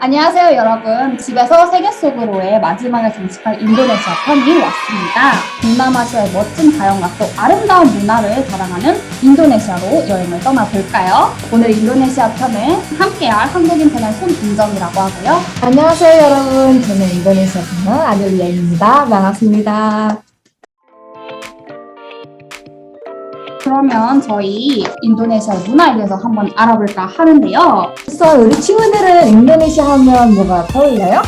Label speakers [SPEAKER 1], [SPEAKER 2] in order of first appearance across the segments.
[SPEAKER 1] 안녕하세요, 여러분. 집에서 세계 속으로의 마지막을 장식할 인도네시아 편이 왔습니다. 동남아시아의 멋진 자연과 또 아름다운 문화를 자랑하는 인도네시아로 여행을 떠나볼까요? 오늘 인도네시아 편에 함께할 한국인 패널 손은정이라고 하고요.
[SPEAKER 2] 안녕하세요, 여러분. 저는 인도네시아 패널 아델리아입니다. 반갑습니다.
[SPEAKER 1] 그러면 저희 인도네시아 문화에 대해서 한번 알아볼까 하는데요.
[SPEAKER 2] 우선 우리 친구들은 인도네시아 하면 뭐가 떠올려요?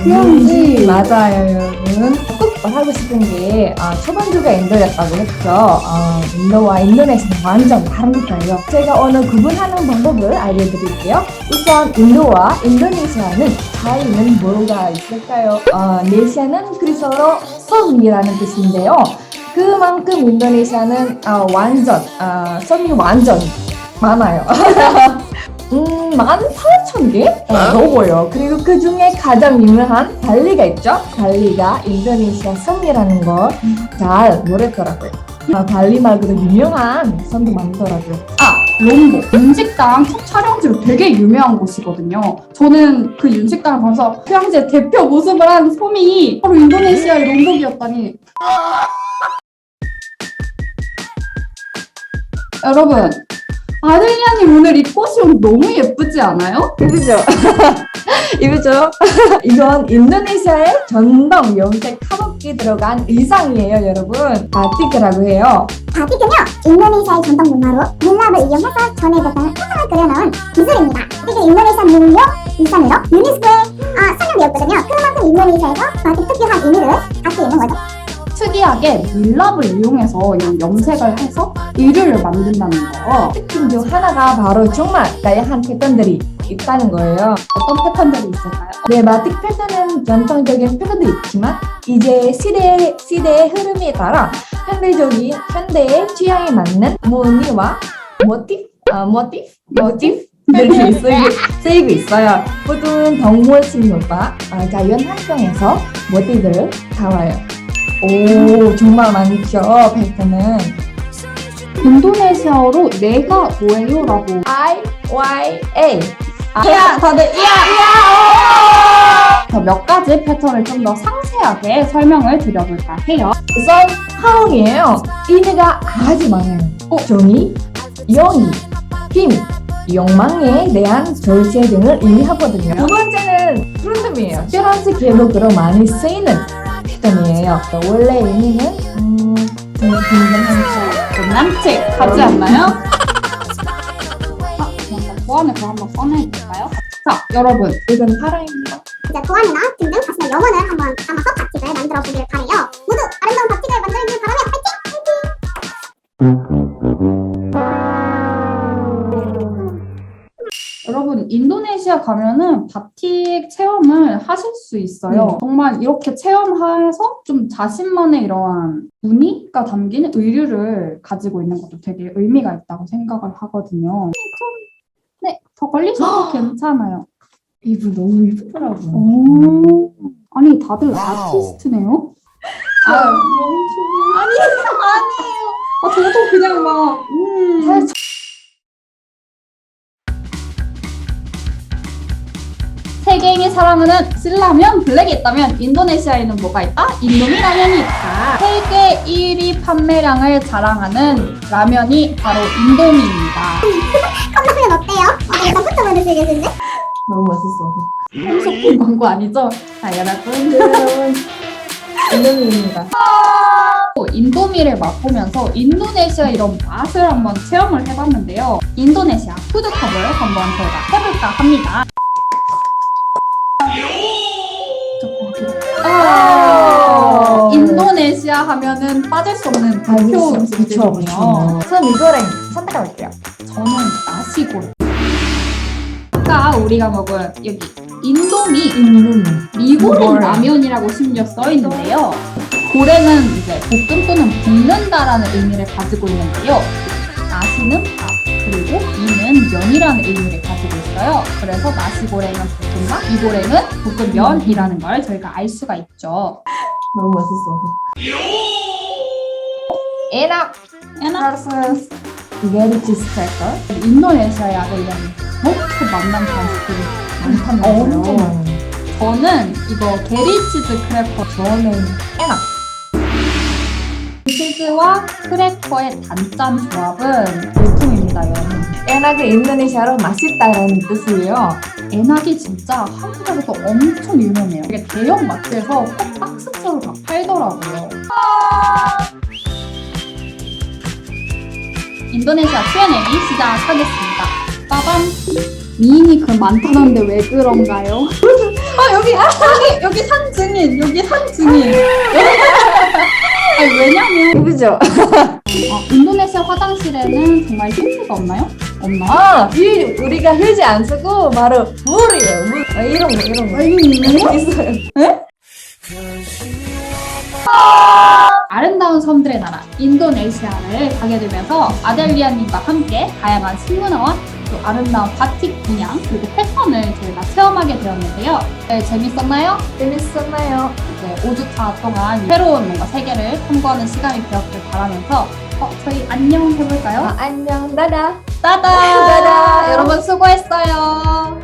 [SPEAKER 1] 휴양지.
[SPEAKER 2] 맞아요, 여러분. 꼭 하고 싶은 게 초반주가 인도였다고 했죠. 인도와 인도네시아는 완전 다르니까요. 제가 오늘 구분하는 방법을 알려드릴게요. 우선 인도와 인도네시아는 차이는 뭐가 있을까요? 네시아는 그리스어로 섬이라는 뜻인데요. 그만큼 인도네시아는 섬이 완전 많아요. 18,000개 넘어요. 그리고 그 중에 가장 유명한 발리가 있죠. 발리가 인도네시아 섬이라는 걸 잘 모르더라고요. 발리 말고도 유명한 섬도 많더라고요.
[SPEAKER 1] 롬보. 윤식당 첫 촬영지로 되게 유명한 곳이거든요. 저는 그 윤식당을 보면서 휴양지의 대표 모습을 한 섬이 바로 인도네시아의 롬복이었다니. 여러분, 아델리아님 오늘 이 꽃이 너무 예쁘지 않아요?
[SPEAKER 2] 예쁘죠? 예쁘죠? 이건 인도네시아의 전통 염색 카복기 들어간 의상이에요, 여러분. 바티크라고 해요.
[SPEAKER 3] 바티크는요, 인도네시아의 전통 문화로 밀랍을 이용해서 전해졌다는 화상을 그려놓은 기술입니다. 이게 인도네시아 문명 유산으로 유네스코에 선정되었거든요. 그만큼 인도네시아에서 바틱 특유한 의미를 갖고 있는 거죠.
[SPEAKER 1] 특이하게 밀랍을 이용해서 이런 염색을 해서 의류를 만든다는 거.
[SPEAKER 2] 특징 중 하나가 바로 정말 다양한 패턴들이 있다는 거예요.
[SPEAKER 1] 어떤 패턴들이 있을까요?
[SPEAKER 2] 네, 바틱 패턴은 전통적인 패턴도 있지만 이제 시대의 흐름에 따라 현대의 취향에 맞는 무늬와 모티프들이 쓰이고 있어요. 보통은 동물 식물과 자연 환경에서 모티프를 담아요. 오, 정말 많죠, 패턴은.
[SPEAKER 1] 인도네시아어로 내가 뭐예요라고.
[SPEAKER 2] IYA.
[SPEAKER 1] 다들 몇 가지 패턴을 좀 더 상세하게 설명을 드려볼까 해요.
[SPEAKER 2] 우선 하웅이에요. 의미가 아주 많아요. 정의, 영의, 힘, 욕망에 대한 절제 등을 의미하거든요. 두 번째는 프로듬이에요. 여러 가지 계곡으로 많이 쓰이는 패턴이에요. 원래 의미는
[SPEAKER 1] 남측 하지 않나요? 보안을 그럼 한번 써내볼까요? 자, 여러분,
[SPEAKER 2] 이건 사랑입니다.
[SPEAKER 3] 이제 도안이나 등등 자신의 영혼을 한번 담아서 바틱을 만들어 보길 바래요. 모두 아름다운 바틱을 만들길 바라며
[SPEAKER 1] 여러분, 인도네시아 가면은 바틱 체험을 하실 수 있어요. 정말 이렇게 체험해서 좀 자신만의 이러한 무늬가 담긴 의류를 가지고 있는 것도 되게 의미가 있다고 생각을 하거든요. 네, 더 걸리셔도 괜찮아요.
[SPEAKER 2] 이분 너무 이쁘더라고요.
[SPEAKER 1] 오, 아니 다들 아티스트네요? 아니에요. 저도 그냥 막 세계인이 사랑하는 신라면 블랙이 있다면 인도네시아에는 뭐가 있다? 인도미 라면이 있다. 세계 1위 판매량을 자랑하는 라면이 바로 인도미입니다.
[SPEAKER 3] 컵라면 어때요? 일단 부터 만드시겠는데?
[SPEAKER 2] 너무 멋있어.
[SPEAKER 1] 홈쇼핑 광고 아니죠? 자, 여러분.
[SPEAKER 2] 인도미입니다.
[SPEAKER 1] 인도미를 맛보면서 인도네시아 이런 맛을 한번 체험을 해봤는데요. 인도네시아 푸드컵을 한번 저희가 해볼까 합니다. 인도네시아 하면은 빠질 수 없는 대표 음식이거든요.
[SPEAKER 2] 전 이거랑 선택할게요.
[SPEAKER 1] 저는 나시고랭. 아까 우리가 먹은 여기 인도미 미고랭 라면이라고 심지어 써 있는데요. 고랭은 이제 볶음 또는 볶는다라는 의미를 가지고 있는데요. 나시는 밥, 그리고 이는 면이라는 의미를 가지고 있어요. 그래서 나시고랭은 볶음밥, 미고랭은 볶음면이라는 걸 저희가 알 수가 있죠.
[SPEAKER 2] 너무 멋있어. 에낙 versus 스파게티 스테이크.
[SPEAKER 1] 인도네시아의 이런 먹고 만난 간식들이
[SPEAKER 2] 많다면서요.
[SPEAKER 1] 저는 이거 게리치즈 크래커.
[SPEAKER 2] 저는 에낙.
[SPEAKER 1] 치즈와 크래커의 단짠 조합은 일품입니다, 여러분.
[SPEAKER 2] 에낙은 인도네시아로 맛있다라는 뜻이에요.
[SPEAKER 1] 에낙이 진짜 한국에서도 엄청 유명해요. 이게 대형 마트에서 꼭 박스째로 다 팔더라고요. 인도네시아 Q&A 시작하겠습니다. 빠밤. 미인이 그럼 많다는데 왜 그런가요? 여기 산 증인. 아니, 왜냐면
[SPEAKER 2] 그죠?
[SPEAKER 1] 인도네시아 화장실에는 정말 힌트가 없나요? 없나요?
[SPEAKER 2] 아, 우리가 휴지 안 쓰고 바로 물이에요. 물. 이런 거. 있어요.
[SPEAKER 1] 아름다운 섬들의 나라 인도네시아를 가게 되면서 아델리아님과 함께 다양한 식문화와 또 아름다운 바틱 분양 그리고 패턴을 저희가 체험하게 되었는데요. 네, 재밌었나요?
[SPEAKER 2] 재밌었나요?
[SPEAKER 1] 네, 5주차 동안 새로운 뭔가 세계를 탐구하는 시간이 되었길 바라면서 저희 안녕 해볼까요?
[SPEAKER 2] 안녕, 나다.
[SPEAKER 1] 따다!
[SPEAKER 2] 따다!
[SPEAKER 1] 여러분 수고했어요.